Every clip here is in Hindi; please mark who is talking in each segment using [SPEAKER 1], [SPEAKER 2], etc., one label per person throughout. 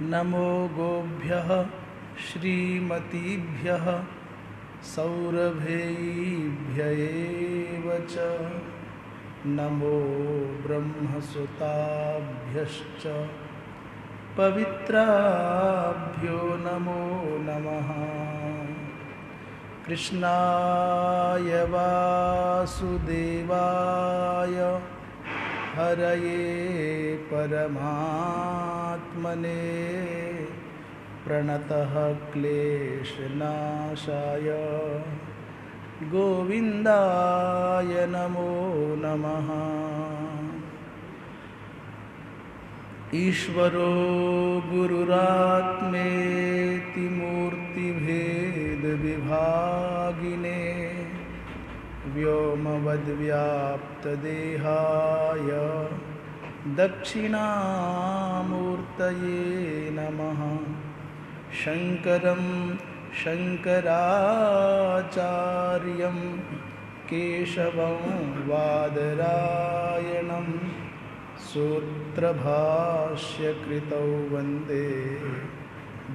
[SPEAKER 1] नमो गोभ्यः श्रीमतीभ्यः सौरभेभ्य एव च नमो ब्रह्मसुताभ्यश्च पवित्राभ्यो नमो नमः। कृष्णाय वासुदेवाय हरये परमात्मने प्रणतः क्लेशनाशाय गोविन्दाय नमो नमः। ईश्वरो गुरुरात्मेति मूर्तिभेदविभागिने व्योमवद्व्याप्तदेहाय दक्षिणामूर्तये नमः। शङ्करं शङ्कराचार्यं केशवं वादरायणं सूत्रभाष्यकृतौ वन्दे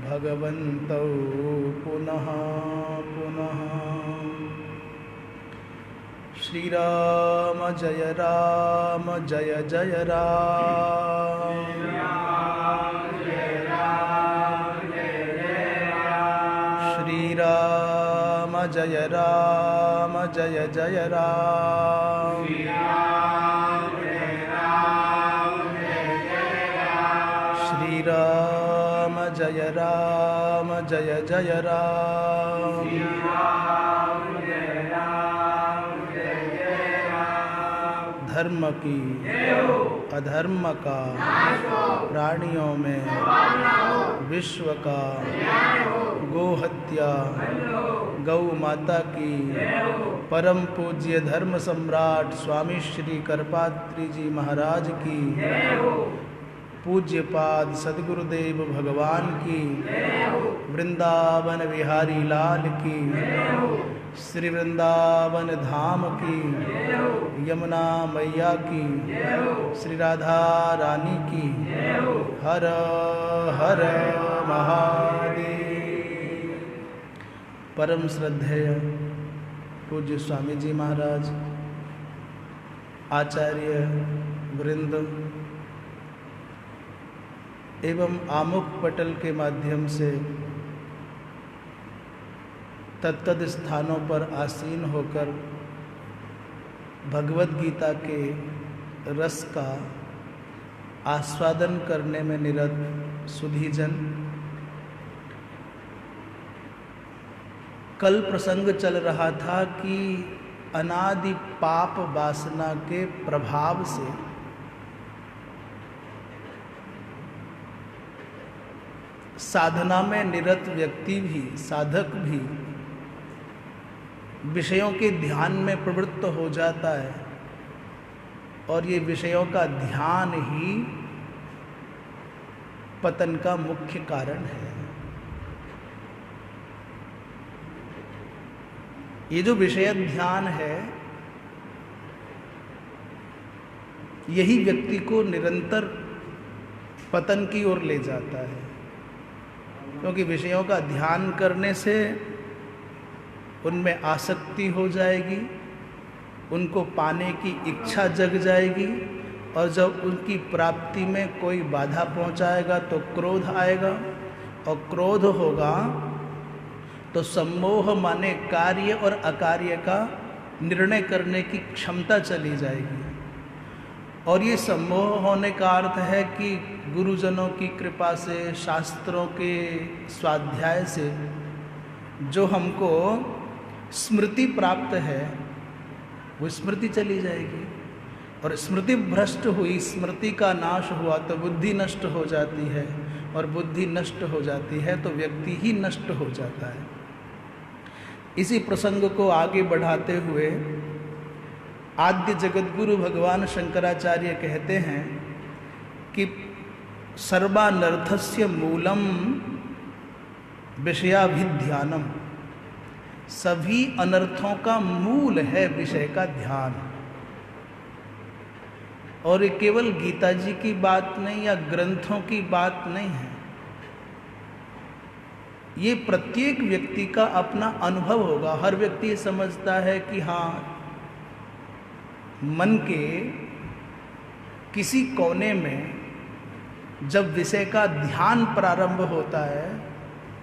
[SPEAKER 1] भगवन्तौ पुनः पुनः। श्रीराम जय राम जय जय राम। श्रीराम जय राम जय जय राम। श्रीराम जय राम जय जय राम। धर्म की अधर्म का प्राणियों में विश्व का गोहत्या गौ माता की परम पूज्य धर्म सम्राट स्वामी श्री करपात्री जी महाराज की पूज्यपाद सद्गुरुदेव भगवान की वृंदावन विहारी लाल की श्री वृंदावन धाम की यमुना मैया की श्री राधा रानी की हर हर महादेव। परम श्रद्धेय पूज्य स्वामी जी महाराज, आचार्य वृंद एवं आमुख पटल के माध्यम से तत्तद स्थानों पर आसीन होकर भगवद गीता के रस का आस्वादन करने में निरत सुधीजन, कल प्रसंग चल रहा था कि अनादि पाप वासना के प्रभाव से साधना में निरत व्यक्ति भी, साधक भी विषयों के ध्यान में प्रवृत्त हो जाता है और ये विषयों का ध्यान ही पतन का मुख्य कारण है। ये जो विषय ध्यान है यही व्यक्ति को निरंतर पतन की ओर ले जाता है, क्योंकि विषयों का ध्यान करने से उनमें आसक्ति हो जाएगी, उनको पाने की इच्छा जग जाएगी और जब उनकी प्राप्ति में कोई बाधा पहुंचाएगा तो क्रोध आएगा और क्रोध होगा तो सम्मोह माने कार्य और अकार्य का निर्णय करने की क्षमता चली जाएगी। और ये सम्मोह होने का अर्थ है कि गुरुजनों की कृपा से, शास्त्रों के स्वाध्याय से जो हमको स्मृति प्राप्त है वो स्मृति चली जाएगी और स्मृति भ्रष्ट हुई, स्मृति का नाश हुआ तो बुद्धि नष्ट हो जाती है और बुद्धि नष्ट हो जाती है तो व्यक्ति ही नष्ट हो जाता है। इसी प्रसंग को आगे बढ़ाते हुए आद्य जगद्गुरु भगवान शंकराचार्य कहते हैं कि सर्वानर्थस्य मूलम विषयाभिध्यानम, सभी अनर्थों का मूल है विषय का ध्यान। और ये केवल गीता जी की बात नहीं या ग्रंथों की बात नहीं है, ये प्रत्येक व्यक्ति का अपना अनुभव होगा। हर व्यक्ति ये समझता है कि हाँ, मन के किसी कोने में जब विषय का ध्यान प्रारंभ होता है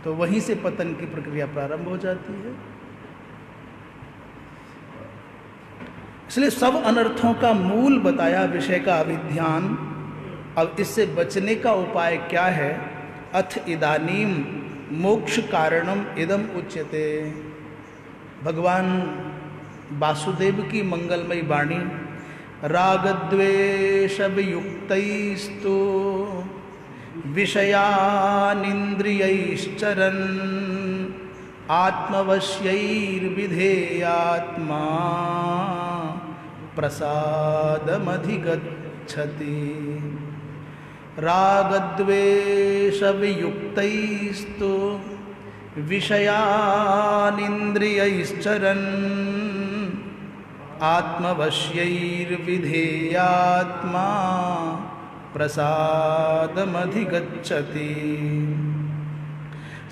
[SPEAKER 1] तो वहीं से पतन की प्रक्रिया प्रारंभ हो जाती है। इसलिए सब अनर्थों का मूल बताया विषय का अभिध्यान। अब इससे बचने का उपाय क्या है? अथ इदानीम मोक्ष कारणम इदम उच्यते। भगवान वासुदेव की मंगलमयी वाणी, रागद्वेष वियुक्तैस्तु विषयानिन्द्रियैश्चरन् आत्मवश्यैर्विधेयात्मा प्रसादमधिगच्छति। रागद्वेष वियुक्तैस्तु विषयानिन्द्रियैश्चरन् आत्मवश्यैर्विधेयात्मा प्रसादमधिगच्छति।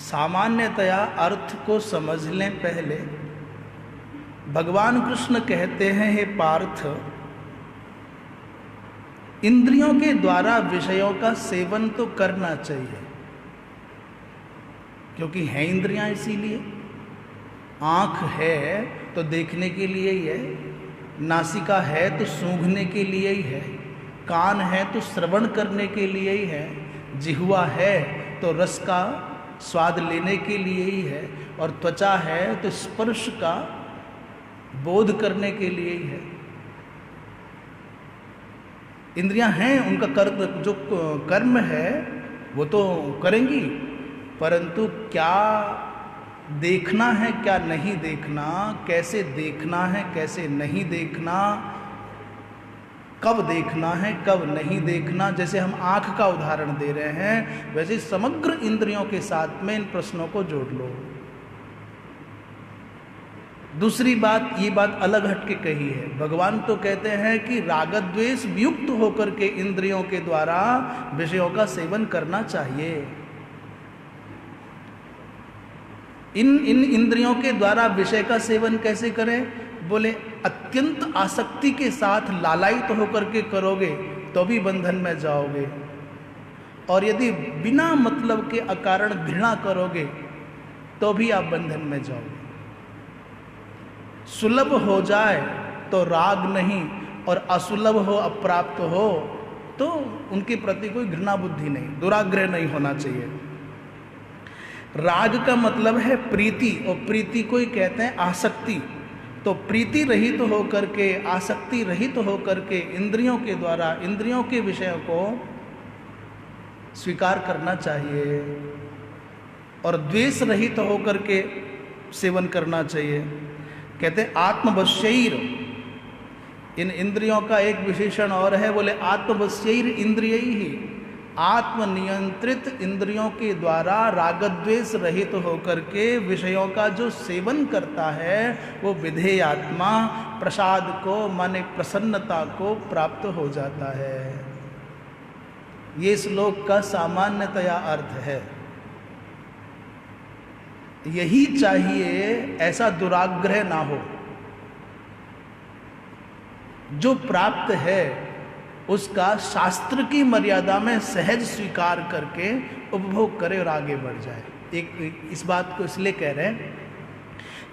[SPEAKER 1] सामान्यतया अर्थ को समझ लें पहले। भगवान कृष्ण कहते हैं, हे पार्थ, इंद्रियों के द्वारा विषयों का सेवन तो करना चाहिए, क्योंकि है इंद्रियां, इसीलिए। आँख है तो देखने के लिए ही है, नासिका है तो सूंघने के लिए ही है, कान है तो श्रवण करने के लिए ही है, जिह्वा है तो रस का स्वाद लेने के लिए ही है, और त्वचा है तो स्पर्श का बोध करने के लिए ही है। इंद्रियां हैं, उनका जो कर्म है वो तो करेंगी, परंतु क्या देखना है क्या नहीं देखना, कैसे देखना है कैसे नहीं देखना, कब देखना है कब नहीं देखना, जैसे हम आँख का उदाहरण दे रहे हैं, वैसे समग्र इंद्रियों के साथ में इन प्रश्नों को जोड़ लो। दूसरी बात, ये बात अलग हटके कही है। भगवान तो कहते हैं कि रागद्वेष वियुक्त होकर के इंद्रियों के द्वारा विषयों का सेवन करना चाहिए। इन इंद्रियों के द्वारा विषय का सेवन कैसे करें? बोले अत्यंत आसक्ति के साथ लालायित होकर के करोगे तो भी बंधन में जाओगे, और यदि बिना मतलब के अकारण घृणा करोगे तो भी आप बंधन में जाओगे। सुलभ हो जाए तो राग नहीं, और असुलभ हो, अप्राप्त हो तो उनके प्रति कोई घृणा बुद्धि नहीं, दुराग्रह नहीं होना चाहिए। राग का मतलब है प्रीति, और प्रीति को ही कहते हैं आसक्ति। तो प्रीति रहित तो होकर के, आसक्ति रहित तो होकर के इंद्रियों के द्वारा इंद्रियों के विषयों को स्वीकार करना चाहिए, और द्वेष रहित तो होकर के सेवन करना चाहिए। कहते हैं आत्मवश्यैर, इन इंद्रियों का एक विशेषण और है, बोले आत्मवश्यैर इंद्रियै ही, आत्मनियंत्रित इंद्रियों के द्वारा रागद्वेष रहित होकर के विषयों का जो सेवन करता है वो विधेयात्मा प्रसाद को, माने प्रसन्नता को प्राप्त हो जाता है। ये श्लोक का सामान्यतया अर्थ है। यही चाहिए, ऐसा दुराग्रह ना हो। जो प्राप्त है उसका शास्त्र की मर्यादा में सहज स्वीकार करके उपभोग करे और आगे बढ़ जाए। एक इस बात को इसलिए कह रहे हैं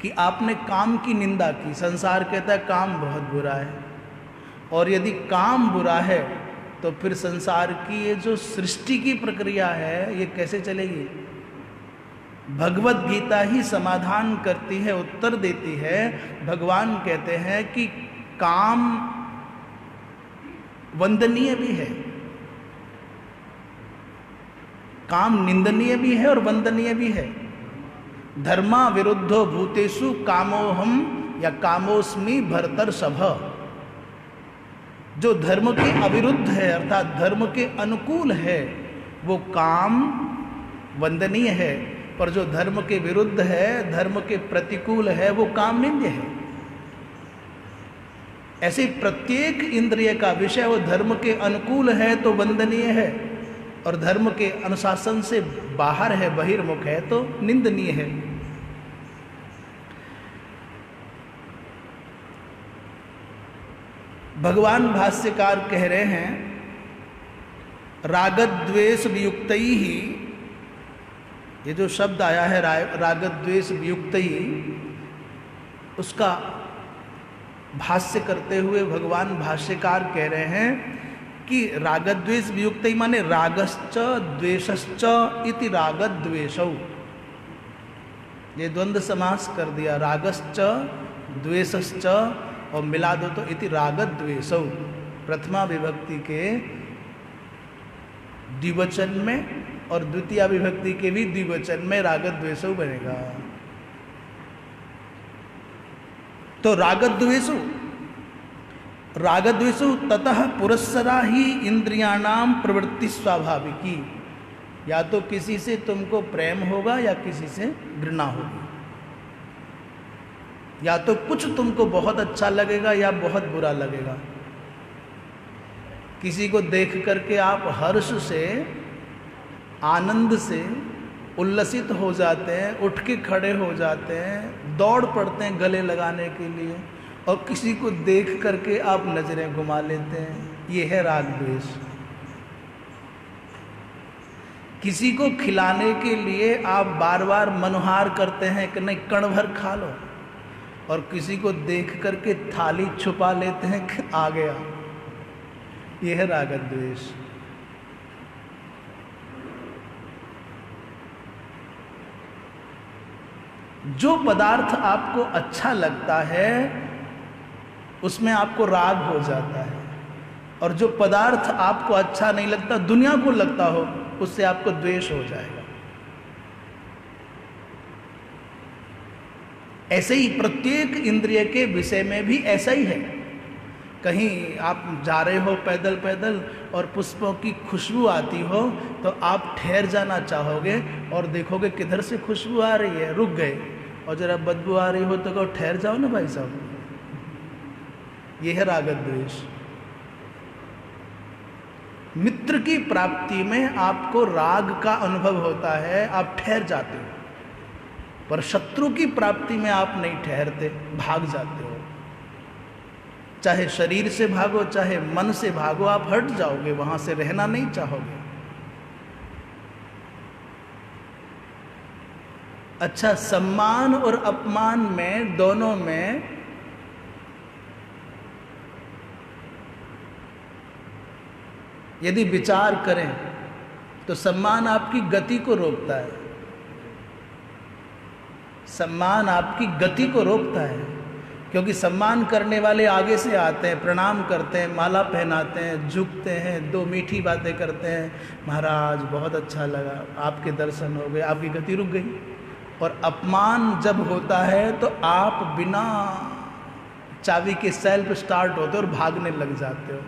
[SPEAKER 1] कि आपने काम की निंदा की। संसार कहता है काम बहुत बुरा है, और यदि काम बुरा है तो फिर संसार की ये जो सृष्टि की प्रक्रिया है ये कैसे चलेगी? भगवत गीता ही समाधान करती है, उत्तर देती है। भगवान कहते हैं कि काम वंदनीय भी है, काम निंदनीय भी है और वंदनीय भी है। धर्मा विरुद्धो भूतेषु कामोहम या कामोस्मि भर्तर्षभ। जो धर्म के अविरुद्ध है अर्थात धर्म के अनुकूल है वो काम वंदनीय है, पर जो धर्म के विरुद्ध है, धर्म के प्रतिकूल है, वो काम निंद्य है। ऐसे प्रत्येक इंद्रिय का विषय वो धर्म के अनुकूल है तो वंदनीय है, और धर्म के अनुशासन से बाहर है, बहिर्मुख है, तो निंदनीय है। भगवान भाष्यकार कह रहे हैं रागद्वेष वियुक्तई ही, ये जो शब्द आया है रागद्वेष वियुक्तई, उसका भाष्य करते हुए भगवान भाष्यकार कह रहे हैं कि रागद्वेष वियुक्तई माने रागश्च द्वेषश्च इति रागद्वेषौ, ये द्वंद्व समास कर दिया, रागश्च द्वेषश्च और मिला दो तो इति रागद्वेषौ, प्रथमा विभक्ति के द्विवचन में और द्वितीय विभक्ति के भी द्विवचन में रागद्वेषौ बनेगा। तो रागद्वेषौ ततः पुरस्सरा ही इंद्रियाणाम प्रवृत्ति स्वाभाविकी, या तो किसी से तुमको प्रेम होगा या किसी से घृणा होगी, या तो कुछ तुमको बहुत अच्छा लगेगा या बहुत बुरा लगेगा। किसी को देख करके आप हर्ष से, आनंद से उल्लसित हो जाते हैं, उठ के खड़े हो जाते हैं, दौड़ पड़ते हैं गले लगाने के लिए, और किसी को देख करके आप नजरें घुमा लेते हैं। ये है राग द्वेष। किसी को खिलाने के लिए आप बार बार मनोहार करते हैं कि नहीं कण भर खा लो, और किसी को देख करके थाली छुपा लेते हैं कि आ गया। यह है राग द्वेष। जो पदार्थ आपको अच्छा लगता है उसमें आपको राग हो जाता है, और जो पदार्थ आपको अच्छा नहीं लगता, दुनिया को लगता हो, उससे आपको द्वेष हो जाएगा। ऐसे ही प्रत्येक इंद्रिय के विषय में भी ऐसा ही है। कहीं आप जा रहे हो पैदल पैदल और पुष्पों की खुशबू आती हो तो आप ठहर जाना चाहोगे और देखोगे किधर से खुशबू आ रही है, रुक गए, और जरा बदबू आ रही हो तो कहो ठहर जाओ ना भाई साहब। यह है राग द्वेष। मित्र की प्राप्ति में आपको राग का अनुभव होता है, आप ठहर जाते हो, पर शत्रु की प्राप्ति में आप नहीं ठहरते, भाग जाते हो। चाहे शरीर से भागो चाहे मन से भागो, आप हट जाओगे, वहां से रहना नहीं चाहोगे। अच्छा, सम्मान और अपमान में, दोनों में यदि विचार करें तो सम्मान आपकी गति को रोकता है। सम्मान आपकी गति को रोकता है, क्योंकि सम्मान करने वाले आगे से आते हैं, प्रणाम करते हैं, माला पहनाते हैं, झुकते हैं, दो मीठी बातें करते हैं, महाराज बहुत अच्छा लगा, आपके दर्शन हो गए, आपकी गति रुक गई। और अपमान जब होता है तो आप बिना चाबी के सेल्फ स्टार्ट होते और भागने लग जाते हो।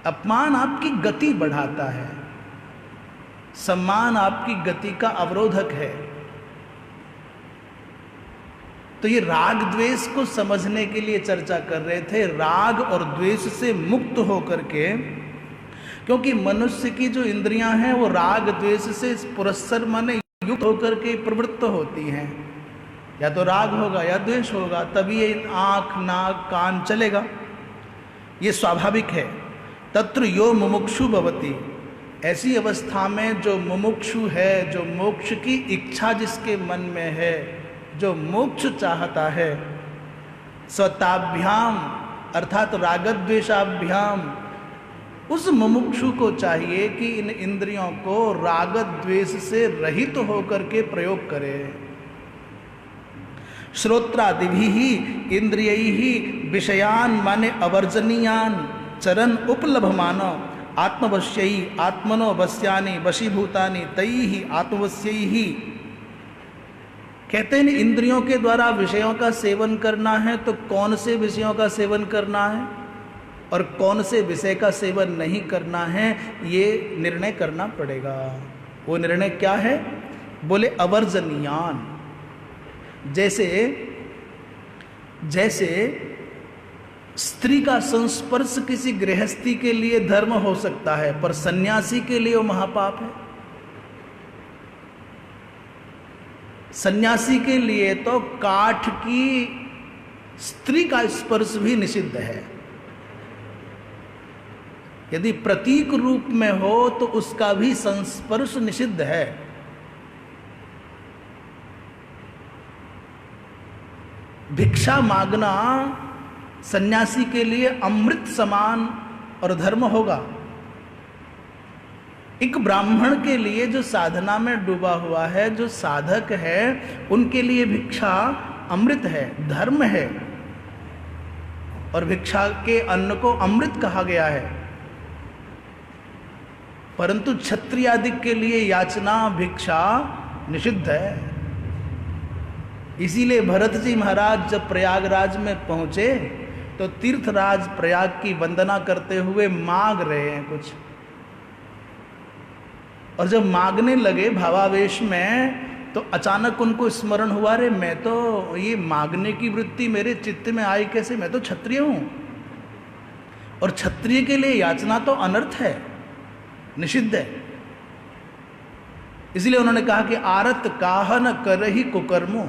[SPEAKER 1] अपमान आपकी गति बढ़ाता है, सम्मान आपकी गति का अवरोधक है। तो ये राग द्वेष को समझने के लिए चर्चा कर रहे थे, राग और द्वेष से मुक्त होकर के, क्योंकि मनुष्य की जो इंद्रियां हैं वो राग द्वेष से पुरस्सर माने युक्त होकर के प्रवृत्त होती हैं। या तो राग होगा या द्वेष होगा, तभी ये आँख नाक कान चलेगा, ये स्वाभाविक है। तत्र यो मुमुक्षु भवति, ऐसी अवस्था में जो मुमुक्षु है, जो मोक्ष की इच्छा जिसके मन में है, जो मोक्ष चाहता है, स्वताभ्याम अर्थात रागद्वेषाभ्याम, उस मुमुक्षु को चाहिए कि इन इंद्रियों को रागद्वेष से रहित होकर के प्रयोग करे। श्रोत्रादिभिः इंद्रियैः विषयान माने अवर्जनीयान चरण उपलभमान आत्मवश्यई आत्मनो वश्यानि वशीभूतानि तैः आत्मवश्यैः। कहते हैं इंद्रियों के द्वारा विषयों का सेवन करना है, तो कौन से विषयों का सेवन करना है और कौन से विषय का सेवन नहीं करना है, ये निर्णय करना पड़ेगा। वो निर्णय क्या है? बोले अवर्जनीयान। जैसे स्त्री का संस्पर्श किसी गृहस्थी के लिए धर्म हो सकता है, पर सन्यासी के लिए वो महापाप है। सन्यासी के लिए तो काठ की स्त्री का स्पर्श भी निषिद्ध है। यदि प्रतीक रूप में हो तो उसका भी संस्पर्श निषिद्ध है। भिक्षा मांगना सन्यासी के लिए अमृत समान और धर्म होगा। एक ब्राह्मण के लिए जो साधना में डूबा हुआ है, जो साधक है, उनके लिए भिक्षा अमृत है, धर्म है। और भिक्षा के अन्न को अमृत कहा गया है। परंतु क्षत्रिय आदि के लिए याचना भिक्षा निषिद्ध है। इसीलिए भरत जी महाराज जब प्रयागराज में पहुंचे तो तीर्थराज प्रयाग की वंदना करते हुए मांग रहे हैं कुछ, और जब मांगने लगे भावावेश में तो अचानक उनको स्मरण हुआ, रे मैं तो ये मांगने की वृत्ति मेरे चित्त में आई कैसे, मैं तो क्षत्रिय हूं, और क्षत्रिय के लिए याचना तो अनर्थ है, निषिद्ध है। इसलिए उन्होंने कहा कि आरत काहन करहि कुकर्मो।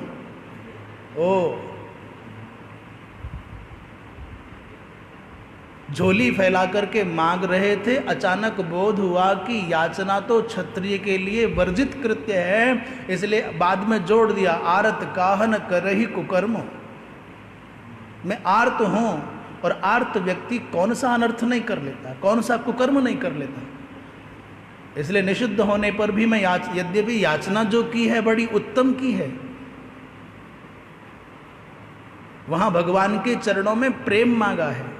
[SPEAKER 1] झोली फैला करके मांग रहे थे, अचानक बोध हुआ कि याचना तो क्षत्रिय के लिए वर्जित कृत्य है, इसलिए बाद में जोड़ दिया आरत काहन करहि कुकर्मो। मैं आर्त हूं, और आर्त व्यक्ति कौन सा अनर्थ नहीं कर लेता, कौन सा कुकर्म नहीं कर लेता। इसलिए निषिद्ध होने पर भी मैं यद्यपि याचना जो की है बड़ी उत्तम की है, वहां भगवान के चरणों में प्रेम मांगा है,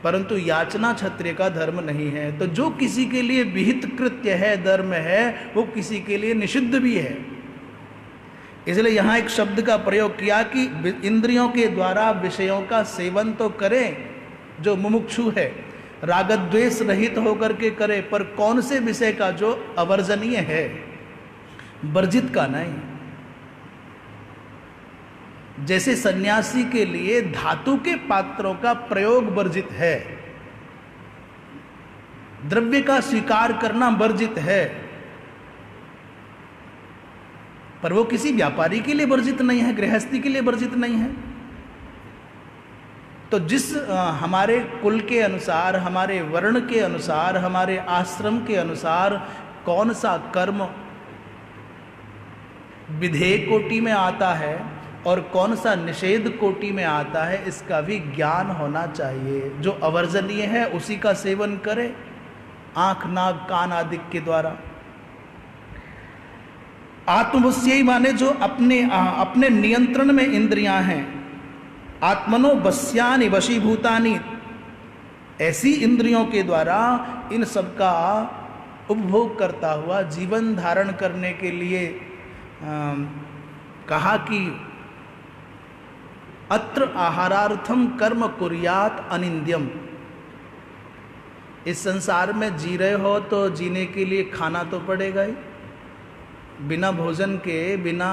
[SPEAKER 1] परंतु याचना क्षत्रिय का धर्म नहीं है। तो जो किसी के लिए विहित कृत्य है, धर्म है, वो किसी के लिए निषिद्ध भी है। इसलिए यहां एक शब्द का प्रयोग किया कि इंद्रियों के द्वारा विषयों का सेवन तो करें जो मुमुक्षु है, रागद्वेष रहित होकर के करे, पर कौन से विषय का, जो अवर्जनीय है, वर्जित का नहीं। जैसे सन्यासी के लिए धातु के पात्रों का प्रयोग वर्जित है, द्रव्य का स्वीकार करना वर्जित है, पर वो किसी व्यापारी के लिए वर्जित नहीं है, गृहस्थी के लिए वर्जित नहीं है। तो जिस हमारे कुल के अनुसार, हमारे वर्ण के अनुसार, हमारे आश्रम के अनुसार कौन सा कर्म विधेय कोटि में आता है और कौन सा निषेध कोटि में आता है, इसका भी ज्ञान होना चाहिए। जो अवर्जनीय है उसी का सेवन करे, आंख नाक कान आदि के द्वारा। आत्मवश्यई माने जो अपने नियंत्रण में इंद्रियां हैं, आत्मनो वश्यानि वशीभूतानि, ऐसी इंद्रियों के द्वारा इन सब का उपभोग करता हुआ जीवन धारण करने के लिए कहा कि अत्र आहारार्थम कर्म कुर्यात अनिंद्यम। इस संसार में जी रहे हो तो जीने के लिए खाना तो पड़ेगा ही, बिना भोजन के, बिना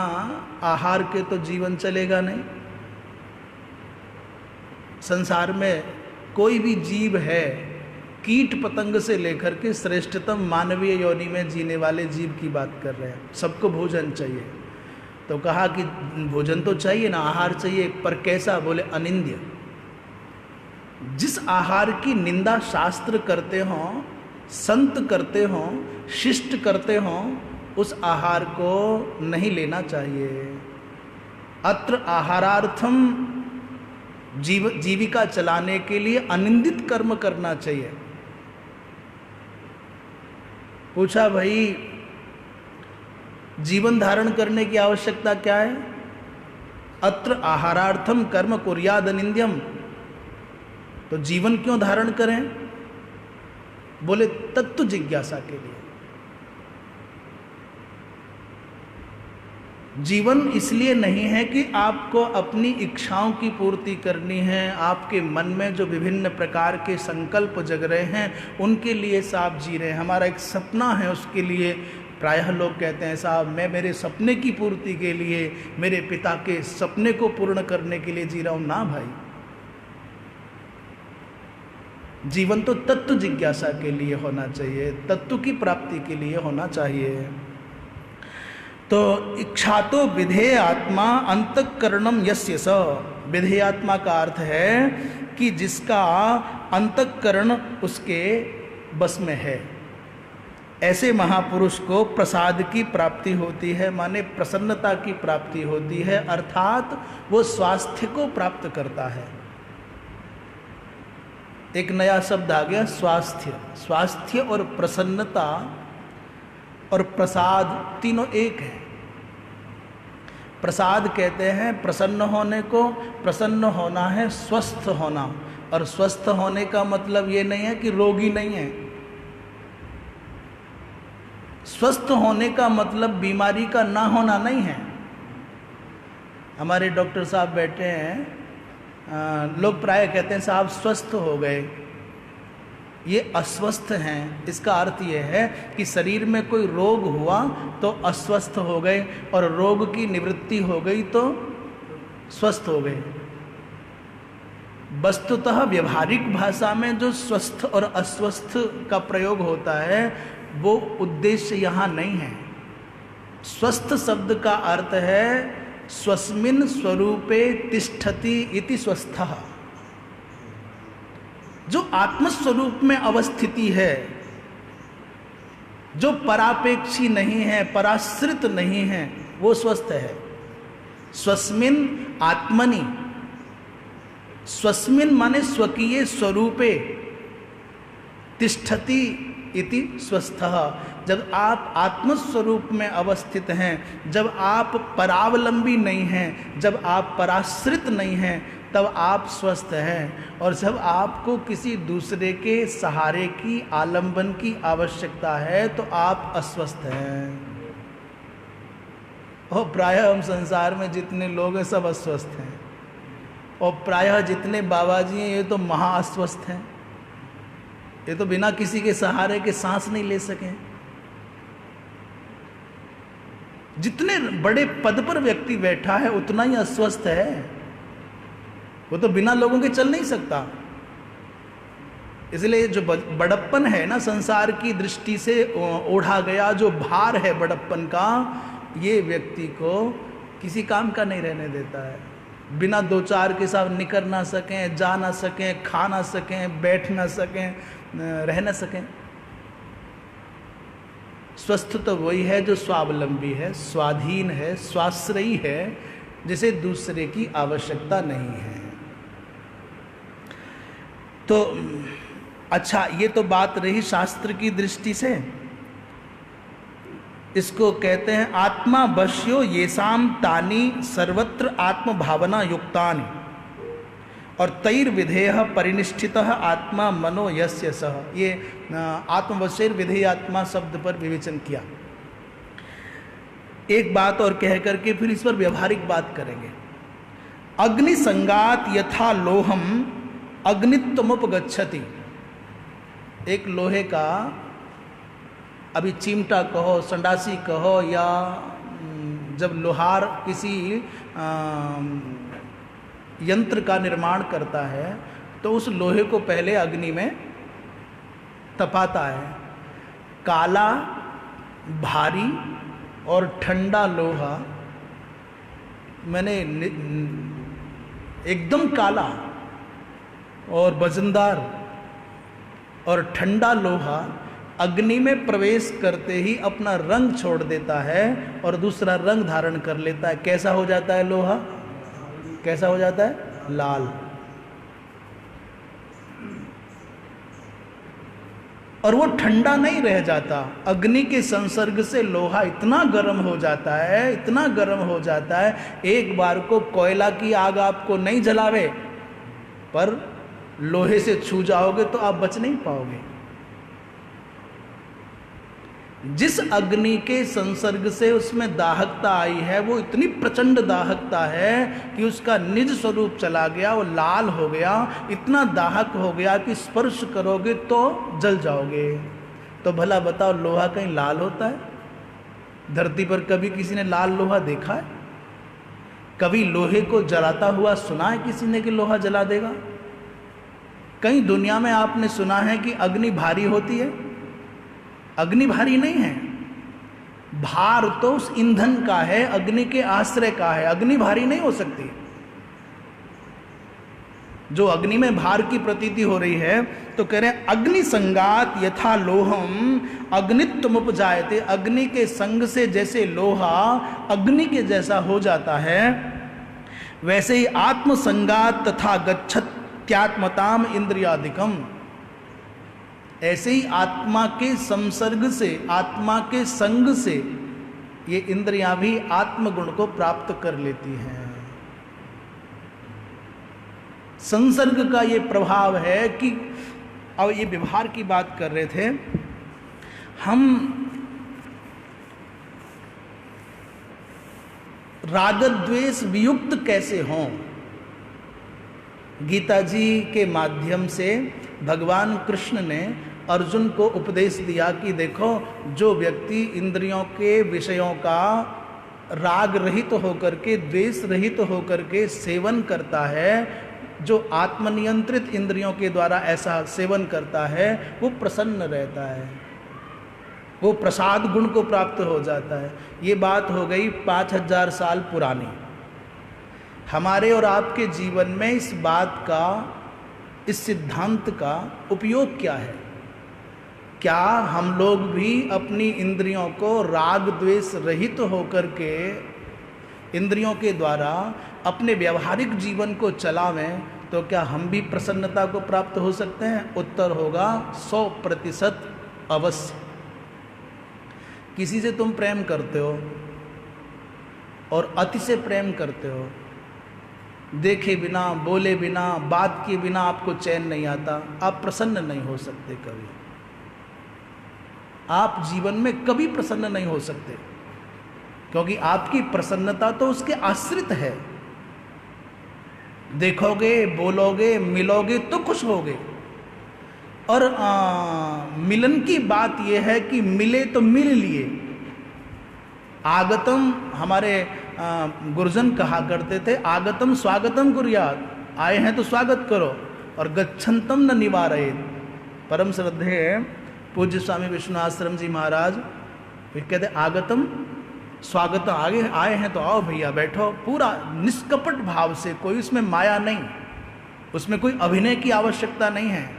[SPEAKER 1] आहार के तो जीवन चलेगा नहीं। संसार में कोई भी जीव है, कीट पतंग से लेकर के श्रेष्ठतम मानवीय योनि में जीने वाले जीव की बात कर रहे हैं। सबको भोजन चाहिए, तो कहा कि भोजन तो चाहिए ना, आहार चाहिए, पर कैसा, बोले अनिंद्य। जिस आहार की निंदा शास्त्र करते हों, संत करते हों, शिष्ट करते हों, उस आहार को नहीं लेना चाहिए। अत्र आहारार्थम, जीविका चलाने के लिए अनिंदित कर्म करना चाहिए। पूछा भाई जीवन धारण करने की आवश्यकता क्या है? अत्र आहारार्थम कर्म कुर्याद अनिंद्यम। तो जीवन क्यों धारण करें? बोले तत्व जिज्ञासा के लिए। जीवन इसलिए नहीं है कि आपको अपनी इच्छाओं की पूर्ति करनी है, आपके मन में जो विभिन्न प्रकार के संकल्प जग रहे हैं उनके लिए आप जी रहे हैं। हमारा एक सपना है, उसके लिए प्रायः लोग कहते हैं साहब मैं मेरे सपने की पूर्ति के लिए, मेरे पिता के सपने को पूर्ण करने के लिए जी रहा हूँ। ना भाई, जीवन तो तत्व जिज्ञासा के लिए होना चाहिए, तत्व की प्राप्ति के लिए होना चाहिए। तो इच्छा तो विधेय आत्मा अंतःकरणम यस्य स, विधेय आत्मा का अर्थ है कि जिसका अंतःकरण उसके बस में है। ऐसे महापुरुष को प्रसाद की प्राप्ति होती है, माने प्रसन्नता की प्राप्ति होती है, अर्थात वो स्वास्थ्य को प्राप्त करता है। एक नया शब्द आ गया, स्वास्थ्य। स्वास्थ्य और प्रसन्नता और प्रसाद तीनों एक है। प्रसाद कहते हैं प्रसन्न होने को, प्रसन्न होना है स्वस्थ होना, और स्वस्थ होने का मतलब ये नहीं है कि रोगी नहीं है। स्वस्थ होने का मतलब बीमारी का ना होना नहीं है। हमारे डॉक्टर साहब बैठे हैं, लोग प्राय कहते हैं साहब स्वस्थ हो गए, ये अस्वस्थ हैं। इसका अर्थ ये है कि शरीर में कोई रोग हुआ तो अस्वस्थ हो गए, और रोग की निवृत्ति हो गई तो स्वस्थ हो गए। वस्तुतः व्यवहारिक भाषा में जो स्वस्थ और अस्वस्थ का प्रयोग होता है वो उद्देश्य यहाँ नहीं है। स्वस्थ शब्द का अर्थ है स्वस्मिन् स्वरूपे तिष्ठति इति स्वस्थः, जो आत्मस्वरूप में अवस्थिति है, जो परापेक्षी नहीं है, पराश्रित नहीं है, वो स्वस्थ है। स्वस्मिन् आत्मनि, स्वस्मिन् माने स्वकीय स्वरूपे, तिष्ठति इति स्वस्थः, जब आप आत्मस्वरूप में अवस्थित हैं, जब आप परावलंबी नहीं हैं, जब आप पराश्रित नहीं हैं, तब आप स्वस्थ हैं। और जब आपको किसी दूसरे के सहारे की, आलंबन की आवश्यकता है तो आप अस्वस्थ हैं। और प्रायः हम संसार में जितने लोग हैं सब अस्वस्थ हैं, और प्रायः जितने बाबा जी हैं ये तो महा अस्वस्थ हैं। ये तो बिना किसी के सहारे के सांस नहीं ले सके। जितने बड़े पद पर व्यक्ति बैठा है उतना ही अस्वस्थ है, वो तो बिना लोगों के चल नहीं सकता। इसलिए जो बड़प्पन है ना, संसार की दृष्टि से ओढ़ा गया जो भार है बड़प्पन का, ये व्यक्ति को किसी काम का नहीं रहने देता है। बिना दो चार के साथ निकल ना सकें, जा ना सकें, खा ना सकें, बैठ ना सकें, रह ना सकें। स्वस्थ तो वही है जो स्वावलंबी है, स्वाधीन है, स्वाश्रयी है, जिसे दूसरे की आवश्यकता नहीं है। तो अच्छा, ये तो बात रही शास्त्र की दृष्टि से। इसको कहते हैं आत्मा वश्यो येषाम तानि सर्वत्र आत्म भावना युक्तानि, और तैर विधेय परिनिष्ठितः आत्मा मनो यस्य सह। ये आत्मवश्यर विधेय आत्मा शब्द पर विवेचन किया। एक बात और कह करके फिर इस पर व्यवहारिक बात करेंगे। अग्नि संगात यथा लोहम अग्नित्वमुपगच्छति। एक लोहे का, अभी चिमटा कहो, संडासी कहो, या जब लोहार किसी यंत्र का निर्माण करता है तो उस लोहे को पहले अग्नि में तपाता है। काला, भारी और ठंडा लोहा, मैंने एकदम काला और वजनदार और ठंडा लोहा अग्नि में प्रवेश करते ही अपना रंग छोड़ देता है और दूसरा रंग धारण कर लेता है। कैसा हो जाता है लोहा? कैसा हो जाता है? लाल। और वो ठंडा नहीं रह जाता। अग्नि के संसर्ग से लोहा इतना गर्म हो जाता है, इतना गर्म हो जाता है, एक बार को कोयला की आग आपको नहीं जलावे, पर लोहे से छू जाओगे तो आप बच नहीं पाओगे। जिस अग्नि के संसर्ग से उसमें दाहकता आई है वो इतनी प्रचंड दाहकता है कि उसका निज स्वरूप चला गया, वो लाल हो गया, इतना दाहक हो गया कि स्पर्श करोगे तो जल जाओगे। तो भला बताओ, लोहा कहीं लाल होता है? धरती पर कभी किसी ने लाल लोहा देखा है? कभी लोहे को जलाता हुआ सुना है किसी ने कि लोहा जला देगा? कहीं दुनिया में आपने सुना है कि अग्नि भारी होती है? अग्नि भारी नहीं है। भार तो उस ईंधन का है, अग्नि के आश्रय का है। अग्नि भारी नहीं हो सकती। जो अग्नि में भार की प्रतीति हो रही है, तो कह रहे हैं अग्नि संगात यथा लोहम अग्नित्वम उपजायते। अग्नि के संग से जैसे लोहा अग्नि के जैसा हो जाता है, वैसे ही आत्म संगात तथा गच्छत्यात्मताम इंद्रियादिकम। ऐसे ही आत्मा के संसर्ग से, आत्मा के संग से ये इंद्रियां भी आत्मगुण को प्राप्त कर लेती हैं। संसर्ग का ये प्रभाव है कि अब ये व्यवहार की बात कर रहे थे हम, रागद्वेष वियुक्त कैसे हों। गीता जी के माध्यम से भगवान कृष्ण ने अर्जुन को उपदेश दिया कि देखो, जो व्यक्ति इंद्रियों के विषयों का राग रहित होकर के, द्वेष रहित होकर के सेवन करता है, जो आत्मनियंत्रित इंद्रियों के द्वारा ऐसा सेवन करता है, वो प्रसन्न रहता है, वो प्रसाद गुण को प्राप्त हो जाता है। ये बात हो गई 5000 साल पुरानी। हमारे और आपके जीवन में इस बात का, इस सिद्धांत का उपयोग क्या है? क्या हम लोग भी अपनी इंद्रियों को राग द्वेष रहित होकर के, इंद्रियों के द्वारा अपने व्यवहारिक जीवन को चलावें, तो क्या हम भी प्रसन्नता को प्राप्त हो सकते हैं? उत्तर होगा 100% अवश्य। किसी से तुम प्रेम करते हो और अति से प्रेम करते हो, देखे बिना, बोले बिना, बात किए बिना आपको चैन नहीं आता, आप प्रसन्न नहीं हो सकते कभी। आप जीवन में कभी प्रसन्न नहीं हो सकते, क्योंकि आपकी प्रसन्नता तो उसके आश्रित है। देखोगे, बोलोगे, मिलोगे तो खुश होगे। और मिलन की बात यह है कि मिले तो मिल लिए। आगतम, हमारे गुरुजन कहा करते थे, आगतम स्वागतम कुर्यात, आए हैं तो स्वागत करो, और गच्छन्तम न निवारयेत। परम श्रद्धेय पूज्य स्वामी विष्णु आश्रम जी महाराज वे कहते, आगतम स्वागतम, आगे आए हैं तो आओ भैया बैठो, पूरा निष्कपट भाव से, कोई उसमें माया नहीं, उसमें कोई अभिनय की आवश्यकता नहीं है।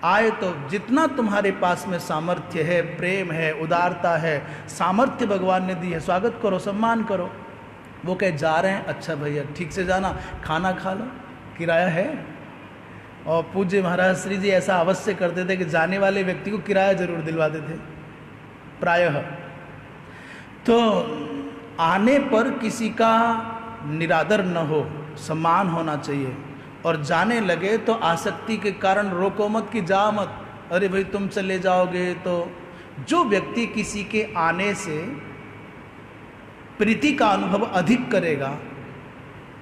[SPEAKER 1] आए तो जितना तुम्हारे पास में सामर्थ्य है, प्रेम है, उदारता है, सामर्थ्य भगवान ने दी है, स्वागत करो, सम्मान करो। वो कहे जा रहे हैं, अच्छा भैया ठीक से जाना, खाना खा लो, किराया है। और पूज्य महाराज श्री जी ऐसा अवश्य करते थे कि जाने वाले व्यक्ति को किराया जरूर दिलवाते थे प्रायः। तो आने पर किसी का निरादर न हो, सम्मान होना चाहिए। और जाने लगे तो आसक्ति के कारण रोको मत कि जा मत, अरे भाई तुम चले जाओगे तो। जो व्यक्ति किसी के आने से प्रीति का अनुभव अधिक करेगा,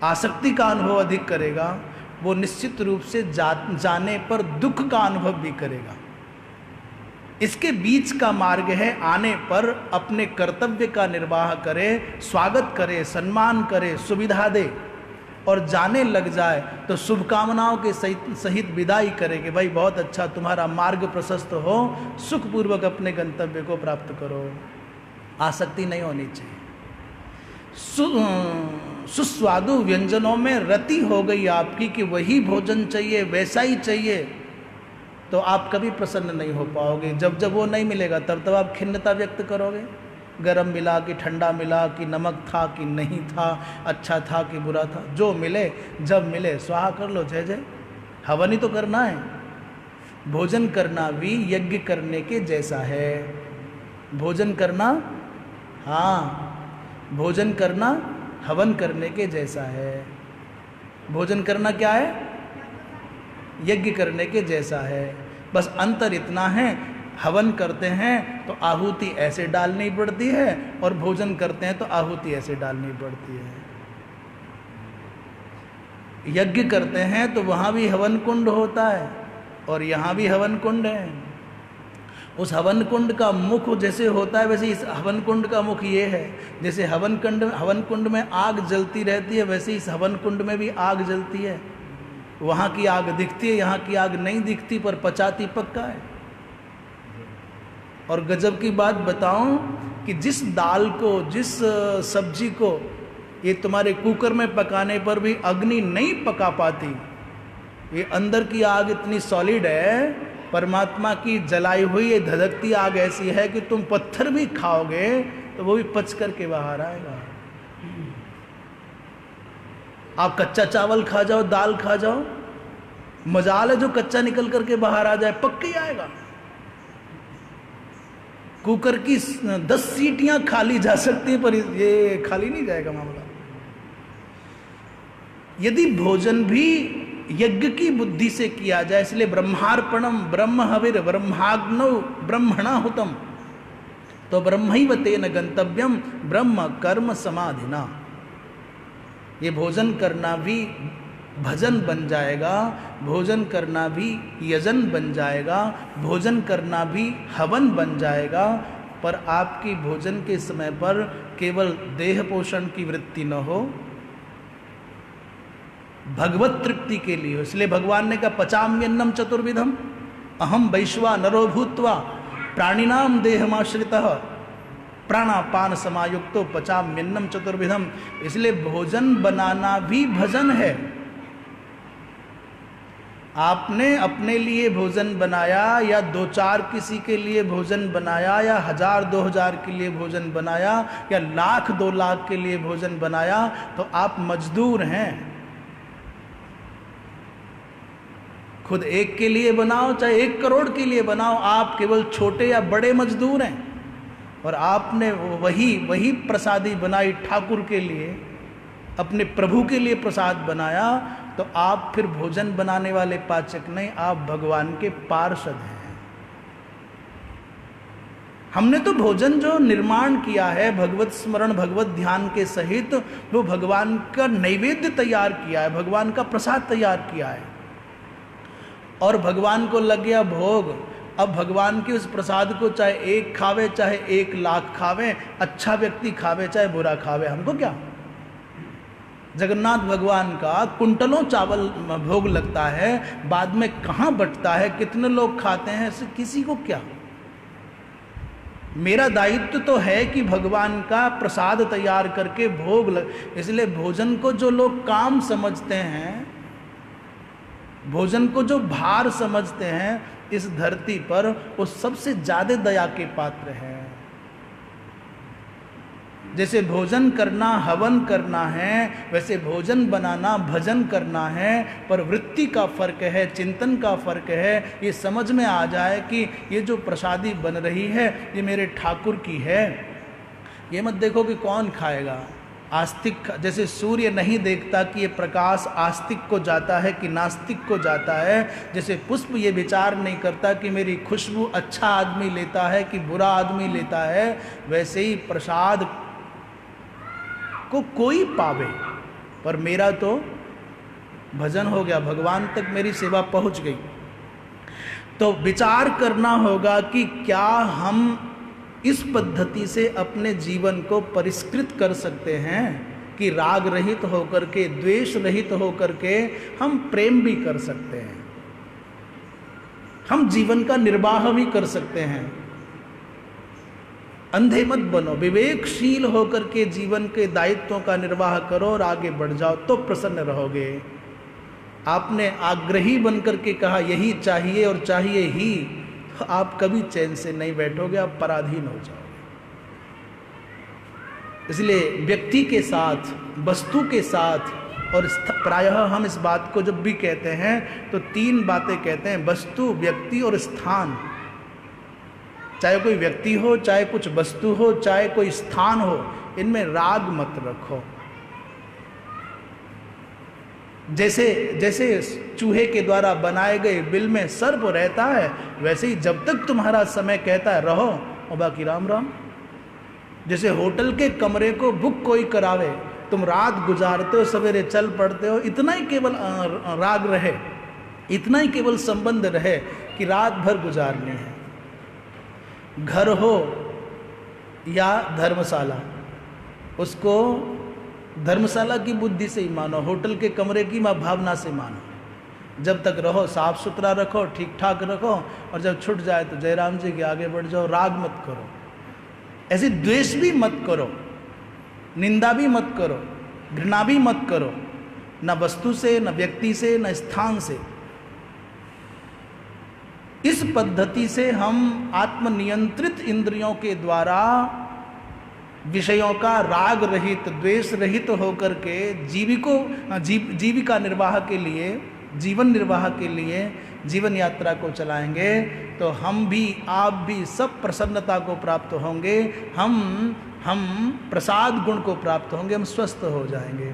[SPEAKER 1] आसक्ति का अनुभव अधिक करेगा, वो निश्चित रूप से जाने पर दुख का अनुभव भी करेगा। इसके बीच का मार्ग है, आने पर अपने कर्तव्य का निर्वाह करे, स्वागत करे, सम्मान करे, सुविधा दे, और जाने लग जाए तो शुभकामनाओं के सहित विदाई करे कि भाई बहुत अच्छा, तुम्हारा मार्ग प्रशस्त हो, सुखपूर्वक अपने गंतव्य को प्राप्त करो। आसक्ति नहीं होनी चाहिए। सुस्वादु व्यंजनों में रति हो गई आपकी कि वही भोजन चाहिए, वैसा ही चाहिए, तो आप कभी प्रसन्न नहीं हो पाओगे। जब जब वो नहीं मिलेगा तब तब आप खिन्नता व्यक्त करोगे। गरम मिला कि ठंडा मिला, कि नमक था कि नहीं था, अच्छा था कि बुरा था, जो मिले जब मिले स्वाहा कर लो, जय जय। हवन ही तो करना है। भोजन करना भी यज्ञ करने के जैसा है। भोजन करना, हाँ, भोजन करना हवन करने के जैसा है। भोजन करना क्या है? यज्ञ करने के जैसा है। बस अंतर इतना है, हवन करते हैं तो आहुति ऐसे डालनी पड़ती है, और भोजन करते हैं तो आहुति ऐसे डालनी पड़ती है। यज्ञ करते हैं तो वहाँ भी हवन कुंड होता है और यहाँ भी हवन कुंड है। उस हवन कुंड का मुख जैसे होता है वैसे इस हवन कुंड का मुख ये है। जैसे हवन कुंड में आग जलती रहती है, वैसे इस हवन कुंड में भी आग जलती है। वहाँ की आग दिखती है, यहाँ की आग नहीं दिखती, पर पचाती पक्का है। और गजब की बात बताऊं कि जिस दाल को, जिस सब्जी को ये तुम्हारे कुकर में पकाने पर भी अग्नि नहीं पका पाती, ये अंदर की आग इतनी सॉलिड है, परमात्मा की जलाई हुई ये धधकती आग ऐसी है कि तुम पत्थर भी खाओगे तो वो भी पच करके बाहर आएगा। आप कच्चा चावल खा जाओ, दाल खा जाओ, मजाल है जो कच्चा निकल करके बाहर आ जाए, पक्का ही आएगा। कुकर की 10 सीटियां खाली जा सकती हैं, पर ये खाली नहीं जाएगा मामला। यदि भोजन भी यज्ञ की बुद्धि से किया जाए, इसलिए ब्रह्मार्पणम ब्रह्म हविर ब्रह्माग्नौ ब्रह्मणाहुतम, तो ब्रह्मैव तेन गंतव्यम ब्रह्म कर्म समाधिना। ये भोजन करना भी भजन बन जाएगा, भोजन करना भी यजन बन जाएगा, भोजन करना भी हवन बन जाएगा। पर आपकी भोजन के समय पर केवल देह पोषण की वृत्ति न हो, भगवत तृप्ति के लिए हो। इसलिए भगवान ने कहा पचाम्यन्नम चतुर्विधम अहम वैश्वा नरो भूत्वा प्राणिनाम देहमाश्रितः प्राणापान समायुक्तो पचाम्यन्नम चतुर्विधम। इसलिए भोजन बनाना भी भजन है। आपने अपने लिए भोजन बनाया या 2-4 किसी के लिए भोजन बनाया या 1000-2000 के लिए भोजन बनाया या 1,00,000-2 लाख के लिए भोजन बनाया, तो आप मजदूर हैं। खुद एक के लिए बनाओ चाहे 1 करोड़ के लिए बनाओ, आप केवल छोटे या बड़े मजदूर हैं। और आपने वही प्रसादी बनाई ठाकुर के लिए, अपने प्रभु के लिए प्रसाद बनाया, तो आप फिर भोजन बनाने वाले पाचक नहीं, आप भगवान के पार्षद हैं। हमने तो भोजन जो निर्माण किया है भगवत स्मरण भगवत ध्यान के सहित, वो भगवान का नैवेद्य तैयार किया है, भगवान का प्रसाद तैयार किया है, और भगवान को लग गया भोग। अब भगवान के उस प्रसाद को चाहे 1 खावे चाहे 1,00,000 खावे, अच्छा व्यक्ति खावे चाहे बुरा खावे, हमको क्या। जगन्नाथ भगवान का कुंटलों चावल भोग लगता है, बाद में कहाँ बंटता है, कितने लोग खाते हैं, इससे किसी को क्या। मेरा दायित्व तो है कि भगवान का प्रसाद तैयार करके भोग इसलिए भोजन को जो लोग काम समझते हैं, भोजन को जो भार समझते हैं इस धरती पर, वो सबसे ज्यादा दया के पात्र हैं। जैसे भोजन करना हवन करना है, वैसे भोजन बनाना भजन करना है, पर वृत्ति का फर्क है, चिंतन का फर्क है। ये समझ में आ जाए कि ये जो प्रसादी बन रही है ये मेरे ठाकुर की है। ये मत देखो कि कौन खाएगा। आस्तिक जैसे सूर्य नहीं देखता कि ये प्रकाश आस्तिक को जाता है कि नास्तिक को जाता है, जैसे पुष्प ये विचार नहीं करता कि मेरी खुशबू अच्छा आदमी लेता है कि बुरा आदमी लेता है, वैसे ही प्रसाद को कोई पावे, पर मेरा तो भजन हो गया, भगवान तक मेरी सेवा पहुंच गई। तो विचार करना होगा कि क्या हम इस पद्धति से अपने जीवन को परिष्कृत कर सकते हैं कि राग रहित होकर के, द्वेष रहित होकर के हम प्रेम भी कर सकते हैं, हम जीवन का निर्वाह भी कर सकते हैं। अंधे मत बनो, विवेकशील होकर के जीवन के दायित्वों का निर्वाह करो और आगे बढ़ जाओ, तो प्रसन्न रहोगे। आपने आग्रही बनकर के कहा यही चाहिए और चाहिए ही, तो आप कभी चैन से नहीं बैठोगे, आप पराधीन हो जाओगे। इसलिए व्यक्ति के साथ, वस्तु के साथ, और प्रायः हम इस बात को जब भी कहते हैं तो 3 बातें कहते हैं, वस्तु, व्यक्ति और स्थान। चाहे कोई व्यक्ति हो, चाहे कुछ वस्तु हो, चाहे कोई स्थान हो, इनमें राग मत रखो। जैसे जैसे चूहे के द्वारा बनाए गए बिल में सर्प रहता है, वैसे ही जब तक तुम्हारा समय कहता है रहो, और बाकी राम राम। जैसे होटल के कमरे को बुक कोई करावे, तुम रात गुजारते हो, सवेरे चल पड़ते हो, इतना ही केवल राग रहे, इतना ही केवल संबंध रहे कि रात भर गुजारनी है। घर हो या धर्मशाला, उसको धर्मशाला की बुद्धि से ही मानो, होटल के कमरे की भावना से मानो। जब तक रहो साफ सुथरा रखो, ठीक ठाक रखो, और जब छूट जाए तो जयराम जी के आगे बढ़ जाओ। राग मत करो, ऐसे द्वेष भी मत करो, निंदा भी मत करो, घृणा भी मत करो, न वस्तु से, न व्यक्ति से, न स्थान से। इस पद्धति से हम आत्मनियंत्रित इंद्रियों के द्वारा विषयों का राग रहित, द्वेष रहित होकर के जीविका निर्वाह के लिए, जीवन निर्वाह के लिए जीवन यात्रा को चलाएंगे, तो हम भी, आप भी सब प्रसन्नता को प्राप्त होंगे, हम प्रसाद गुण को प्राप्त होंगे, हम स्वस्थ हो जाएंगे।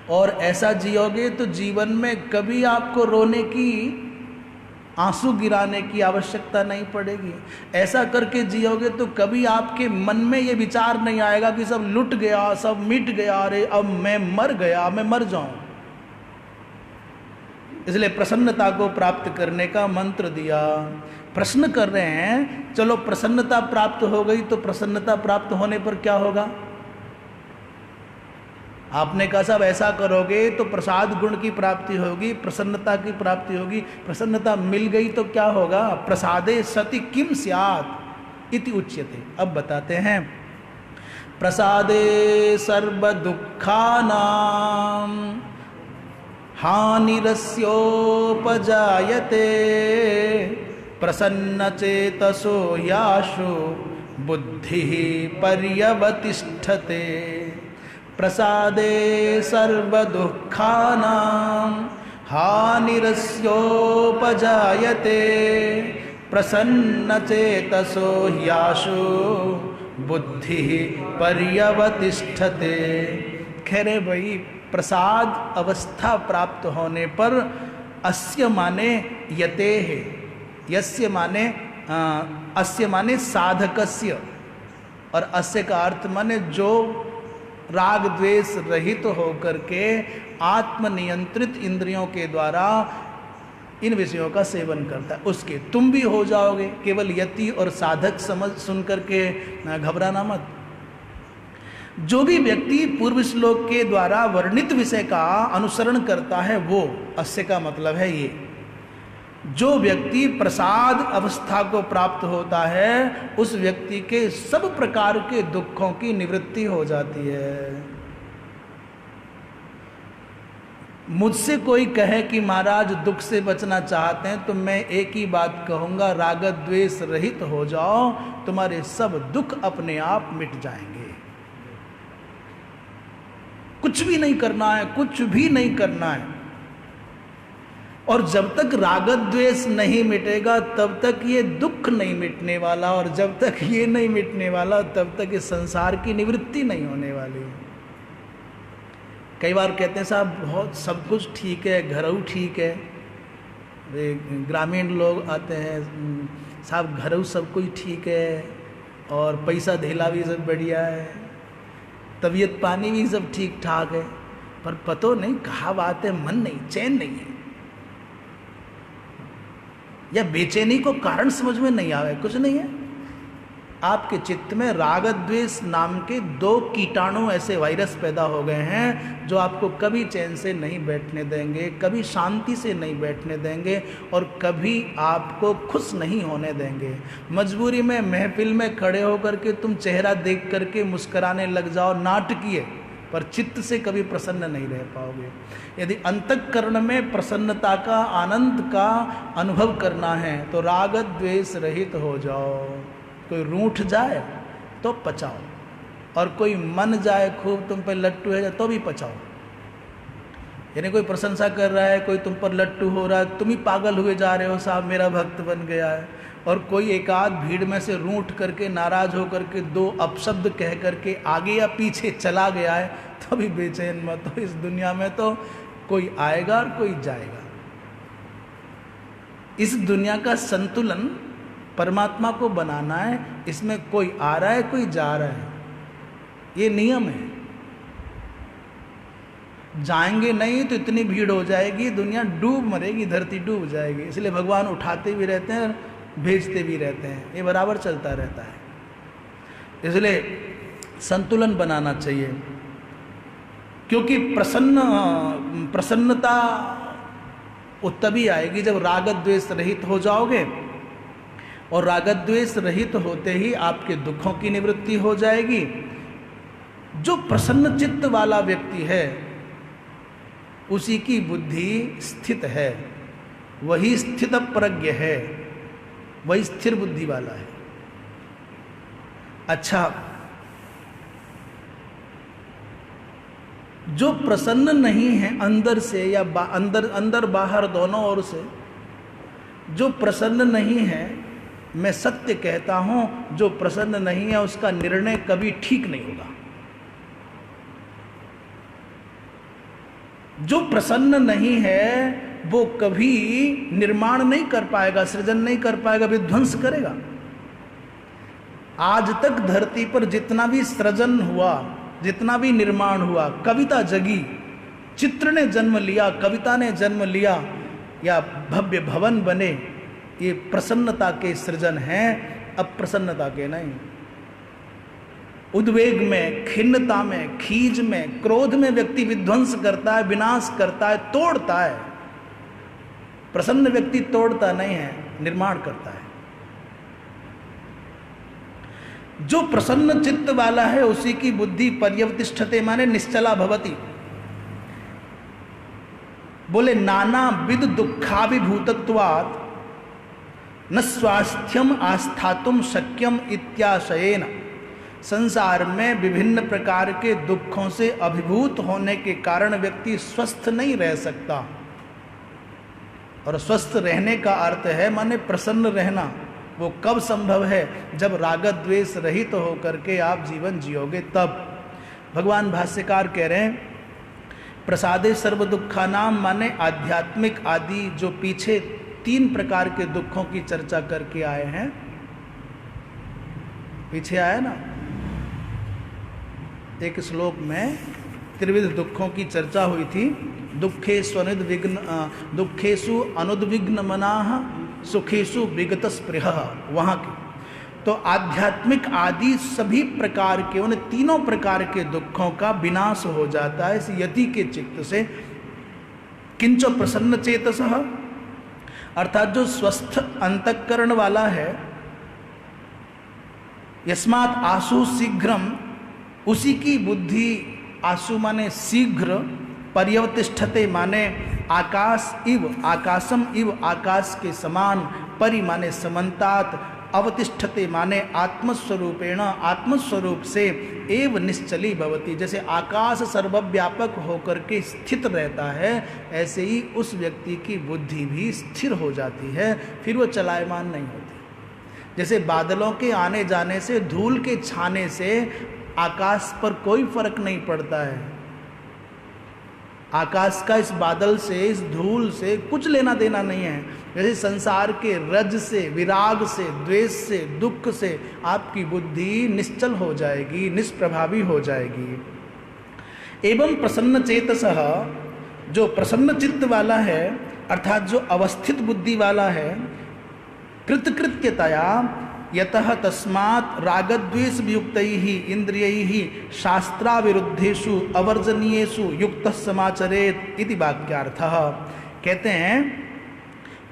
[SPEAKER 1] और ऐसा जियोगे तो जीवन में कभी आपको रोने की, आंसू गिराने की आवश्यकता नहीं पड़ेगी। ऐसा करके जियोगे तो कभी आपके मन में ये विचार नहीं आएगा कि सब लुट गया, सब मिट गया, अरे अब मैं मर गया, मैं मर जाऊं। इसलिए प्रसन्नता को प्राप्त करने का मंत्र दिया। प्रश्न कर रहे हैं, चलो प्रसन्नता प्राप्त हो गई तो प्रसन्नता प्राप्त होने पर क्या होगा? आपने कहा साहब ऐसा करोगे तो प्रसाद गुण की प्राप्ति होगी, प्रसन्नता की प्राप्ति होगी। प्रसन्नता मिल गई तो क्या होगा? प्रसादे सति किम स्यात् इति उच्यते। अब बताते हैं, प्रसादे सर्व दुखानां हानिरस्योपजायते प्रसन्न चेतसो याशु बुद्धिः पर्यवतिष्ठते। प्रसादे सर्वदुःखानां हानिरस्योपजायते प्रसन्नचेतसो ह्याशु बुद्धिः पर्यवतिष्ठते। कह रहे भाई, प्रसाद अवस्था प्राप्त होने पर अस्य माने यते है, यस्य माने अस्य माने साधकस्य, और अस्य का अर्थ माने जो राग द्वेष रहित होकर के आत्मनियंत्रित इंद्रियों के द्वारा इन विषयों का सेवन करता है, उसके तुम भी हो जाओगे। केवल यति और साधक समझ सुन करके घबराना मत। जो भी व्यक्ति पूर्व श्लोक के द्वारा वर्णित विषय का अनुसरण करता है, वो अस्य का मतलब है ये, जो व्यक्ति प्रसाद अवस्था को प्राप्त होता है उस व्यक्ति के सब प्रकार के दुखों की निवृत्ति हो जाती है। मुझसे कोई कहे कि महाराज दुख से बचना चाहते हैं, तो मैं एक ही बात कहूंगा, राग द्वेष रहित हो जाओ, तुम्हारे सब दुख अपने आप मिट जाएंगे। कुछ भी नहीं करना है, कुछ भी नहीं करना है। और जब तक राग द्वेष नहीं मिटेगा तब तक ये दुख नहीं मिटने वाला, और जब तक ये नहीं मिटने वाला तब तक इस संसार की निवृत्ति नहीं होने वाली। कई बार कहते हैं साहब बहुत सब कुछ ठीक है, घरऊ ठीक है, ग्रामीण लोग आते हैं, साहब घरऊ सब कुछ ठीक है, और पैसा धेला भी सब बढ़िया है, तबीयत पानी भी सब ठीक ठाक है, पर पतो नहीं कहाँ बात है, मन नहीं, चैन नहीं है, या बेचैनी को कारण समझ में नहीं आवे। कुछ नहीं है, आपके चित्त में राग द्वेष नाम के दो कीटाणु ऐसे वायरस पैदा हो गए हैं जो आपको कभी चैन से नहीं बैठने देंगे, कभी शांति से नहीं बैठने देंगे, और कभी आपको खुश नहीं होने देंगे। मजबूरी में महफिल में खड़े होकर के तुम चेहरा देख करके मुस्कुराने लग जाओ, नाटकीय, पर चित्त से कभी प्रसन्न नहीं रह पाओगे। यदि अंतःकरण में प्रसन्नता का, आनंद का अनुभव करना है तो राग द्वेष रहित हो जाओ। कोई रूठ जाए तो पचाओ, और कोई मन जाए खूब तुम पर लट्टू है तो भी पचाओ। यानी कोई प्रशंसा कर रहा है, कोई तुम पर लट्टू हो रहा है, तुम ही पागल हुए जा रहे हो, साहब मेरा भक्त बन गया है, और कोई एकाध भीड़ में से रूठ करके, नाराज होकर के दो अपशब्द कह करके आगे या पीछे चला गया है, तो भी बेचैन मत हो। इस दुनिया में तो कोई आएगा और कोई जाएगा। इस दुनिया का संतुलन परमात्मा को बनाना है, इसमें कोई आ रहा है कोई जा रहा है, ये नियम है। जाएंगे नहीं तो इतनी भीड़ हो जाएगी, दुनिया डूब मरेगी, धरती डूब जाएगी। इसलिए भगवान उठाते भी रहते हैं और भेजते भी रहते हैं, ये बराबर चलता रहता है। इसलिए संतुलन बनाना चाहिए, क्योंकि प्रसन्नता वो तभी आएगी जब राग द्वेष रहित हो जाओगे, और राग द्वेष रहित होते ही आपके दुखों की निवृत्ति हो जाएगी। जो प्रसन्न चित्त वाला व्यक्ति है उसी की बुद्धि स्थित है, वही स्थित प्रज्ञ है, वही स्थिर बुद्धि वाला है। अच्छा, जो प्रसन्न नहीं है अंदर से या अंदर बाहर दोनों ओर से, जो प्रसन्न नहीं है, मैं सत्य कहता हूं, जो प्रसन्न नहीं है उसका निर्णय कभी ठीक नहीं होगा। जो प्रसन्न नहीं है वो कभी निर्माण नहीं कर पाएगा, सृजन नहीं कर पाएगा, विध्वंस करेगा। आज तक धरती पर जितना भी सृजन हुआ, जितना भी निर्माण हुआ, कविता जगी, चित्र ने जन्म लिया, कविता ने जन्म लिया, या भव्य भवन बने, ये प्रसन्नता के सृजन हैं, अप्रसन्नता के नहीं। उद्वेग में, खिन्नता में, खीज में, क्रोध में व्यक्ति विध्वंस करता है, विनाश करता है, तोड़ता है। प्रसन्न व्यक्ति तोड़ता नहीं है, निर्माण करता है। जो प्रसन्न चित्त वाला है उसी की बुद्धि पर्यवतिष्ठते माने निश्चला भवति। बोले नाना विद दुखाभिभूतत्वात् न स्वास्थ्यम आस्थातुम शक्यम इत्याशयेन। संसार में विभिन्न प्रकार के दुखों से अभिभूत होने के कारण व्यक्ति स्वस्थ नहीं रह सकता, और स्वस्थ रहने का अर्थ है माने प्रसन्न रहना। वो कब संभव है? जब राग द्वेष रहित होकर के आप जीवन जियोगे तब। भगवान भाष्यकार कह रहे हैं प्रसादे सर्व दुखानाम माने आध्यात्मिक आदि जो पीछे 3 प्रकार के दुखों की चर्चा करके आए हैं, पीछे आया ना एक श्लोक में त्रिविध दुखों की चर्चा हुई थी। दुखेषु अनुद्विग्न मनाः सुखेषु विगत स्पृह, वहाँ की। तो आध्यात्मिक आदि सभी प्रकार के, उन 3 प्रकार के दुखों का विनाश हो जाता है इस यति के चित्त से। किंच प्रसन्न चेतसः, अर्थात जो स्वस्थ अंतःकरण वाला है, यस्मात् आशु शीघ्रम, उसी की बुद्धि, आशु माने शीघ्र, पर्यवतिष्ठते माने आकाश इव, आकाशम इव, आकाश के समान, परि माने समन्तात, अवतिष्ठते माने आत्मस्वरूपेण, आत्मस्वरूप से, एव निश्चली भवति, जैसे आकाश सर्वव्यापक होकर के स्थित रहता है, ऐसे ही उस व्यक्ति की बुद्धि भी स्थिर हो जाती है, फिर वो चलायमान नहीं होती। जैसे बादलों के आने जाने से, धूल के छाने से आकाश पर कोई फर्क नहीं पड़ता है। आकाश का इस बादल से, इस धूल से कुछ लेना देना नहीं है। जैसे संसार के रज से, विराग से, द्वेष से, दुख से आपकी बुद्धि निश्चल हो जाएगी, निष्प्रभावी हो जाएगी। एवं प्रसन्न चेतसः, जो प्रसन्न चित्त वाला है अर्थात जो अवस्थित बुद्धि वाला है, कृतकृत्यतया यतः तस्मात् रागद्वेष वियुक्तैः इंद्रियैः शास्त्राविरुद्धेषु अवर्जनीयेषु युक्तः समाचरेत् इति वाक्यार्थः। कहते हैं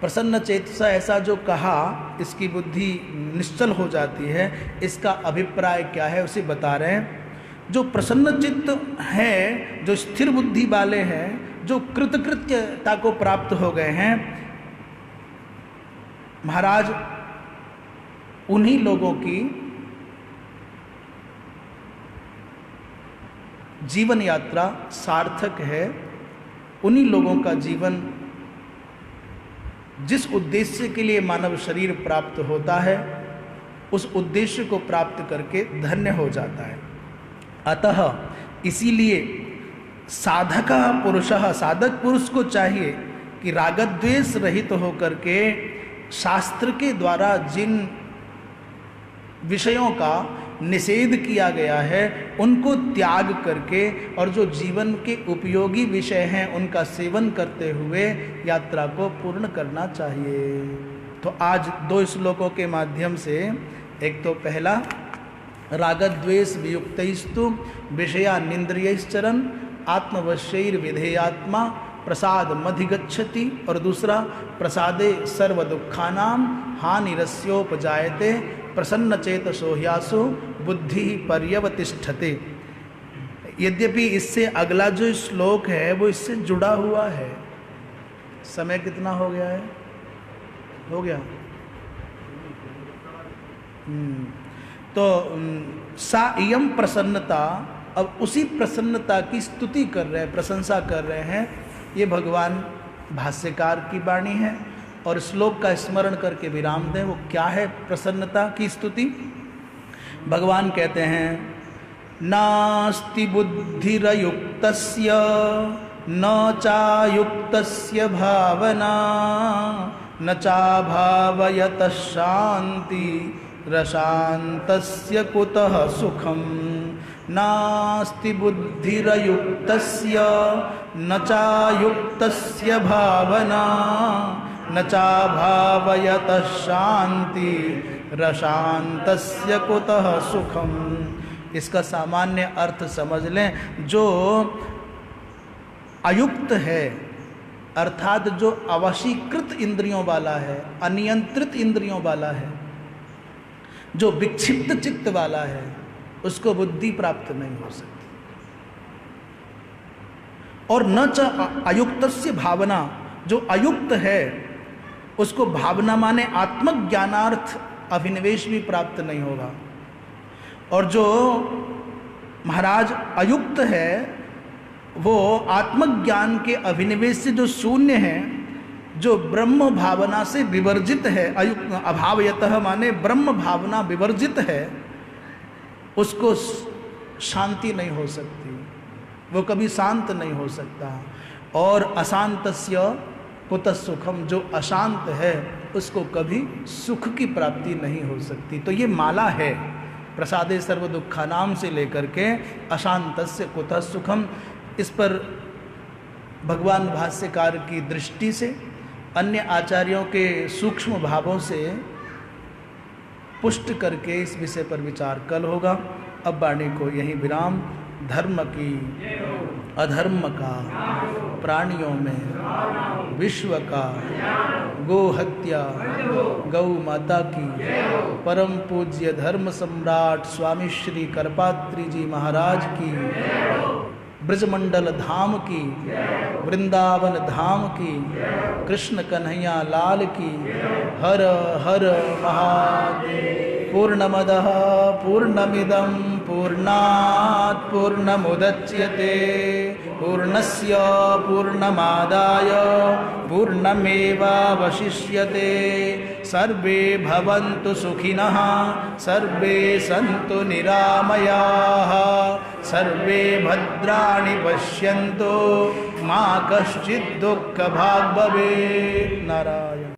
[SPEAKER 1] प्रसन्न चेतसा ऐसा जो कहा, इसकी बुद्धि निश्चल हो जाती है, इसका अभिप्राय क्या है उसे बता रहे हैं। जो प्रसन्न चित्त है, जो स्थिर बुद्धि वाले हैं, जो कृतकृत्यता को प्राप्त हो गए हैं, महाराज उन्हीं लोगों की जीवन यात्रा सार्थक है। उन्हीं लोगों का जीवन जिस उद्देश्य के लिए मानव शरीर प्राप्त होता है, उस उद्देश्य को प्राप्त करके धन्य हो जाता है। अतः इसीलिए साधक पुरुषः, साधक पुरुष को चाहिए कि रागद्वेष रहित होकर के शास्त्र के द्वारा जिन विषयों का निषेध किया गया है उनको त्याग करके और जो जीवन के उपयोगी विषय हैं उनका सेवन करते हुए यात्रा को पूर्ण करना चाहिए। तो आज 2 श्लोकों के माध्यम से, एक तो पहला रागद्वेष वियुक्तैस्तु विषयानिंद्रियैश्चरन् आत्मवश्यैर्विधेयात्मा प्रसाद मधिगच्छति, और दूसरा प्रसादे सर्व दुखानां हानिरस्योपजायते प्रसन्न चेतसो ह्यासो बुद्धि पर्यवतिष्ठते। यद्यपि इससे अगला जो श्लोक है वो इससे जुड़ा हुआ है। समय कितना हो गया है? हो गया। तो सा इयं प्रसन्नता, अब उसी प्रसन्नता की स्तुति कर रहे हैं, प्रशंसा कर रहे हैं। ये भगवान भाष्यकार की वाणी है और श्लोक का स्मरण करके विराम दें। वो क्या है प्रसन्नता की स्तुति? भगवान कहते हैं नास्ति बुद्धिरयुक्तस्य न चायुक्तस्य भावना न चाभावयतः शांति रशान्तस्य कुतः सुखम्। नास्ति बुद्धिरयुक्तस्य न चायुक्तस्य भावना न चाभावयतः शांति रशान्तस्य कुतः सुखम्। इसका सामान्य अर्थ समझ लें। जो अयुक्त है अर्थात जो अवशीकृत इंद्रियों वाला है, अनियंत्रित इंद्रियों वाला है, जो विक्षिप्त चित्त वाला है, उसको बुद्धि प्राप्त नहीं हो सकती। और न च अयुक्तस्य भावना, जो अयुक्त है उसको भावना माने आत्मज्ञानार्थ अभिनिवेश भी प्राप्त नहीं होगा। और जो महाराज अयुक्त है वो आत्मज्ञान के अभिनिवेश से जो शून्य है, जो ब्रह्म भावना से विवर्जित है, अयुक्त अभावयतः माने ब्रह्म भावना विवर्जित है, उसको शांति नहीं हो सकती, वो कभी शांत नहीं हो सकता। और अशांतस्य कुतः सुखम, जो अशांत है उसको कभी सुख की प्राप्ति नहीं हो सकती। तो ये माला है प्रसादे सर्व दुखानाम से लेकर के अशांतस्य कुतः सुखम। इस पर भगवान भाष्यकार की दृष्टि से, अन्य आचार्यों के सूक्ष्म भावों से पुष्ट करके इस विषय पर विचार कल होगा। अब वाणी को यहीं विराम। धर्म की, अधर्म का, प्राणियों में, विश्व का, गो हत्या, गौ माता की, परम पूज्य धर्म सम्राट स्वामी श्री करपात्री जी महाराज की, ब्रजमंडल धाम की, वृंदावन धाम की, कृष्ण कन्हैया लाल की। हर हर महादेव। पूर्णमदः पूर्णमिदं पूर्णात् पूर्णमुदच्यते पूर्णस्य पूर्णमादाय पूर्णमेवावशिष्यते। सर्वे भवन्तु सुखिनः, सर्वे सन्तु निरामयाः, सर्वे भद्राणि पश्यन्तु, मा कश्चित् दुःखभाग् भवेत्। नारायण।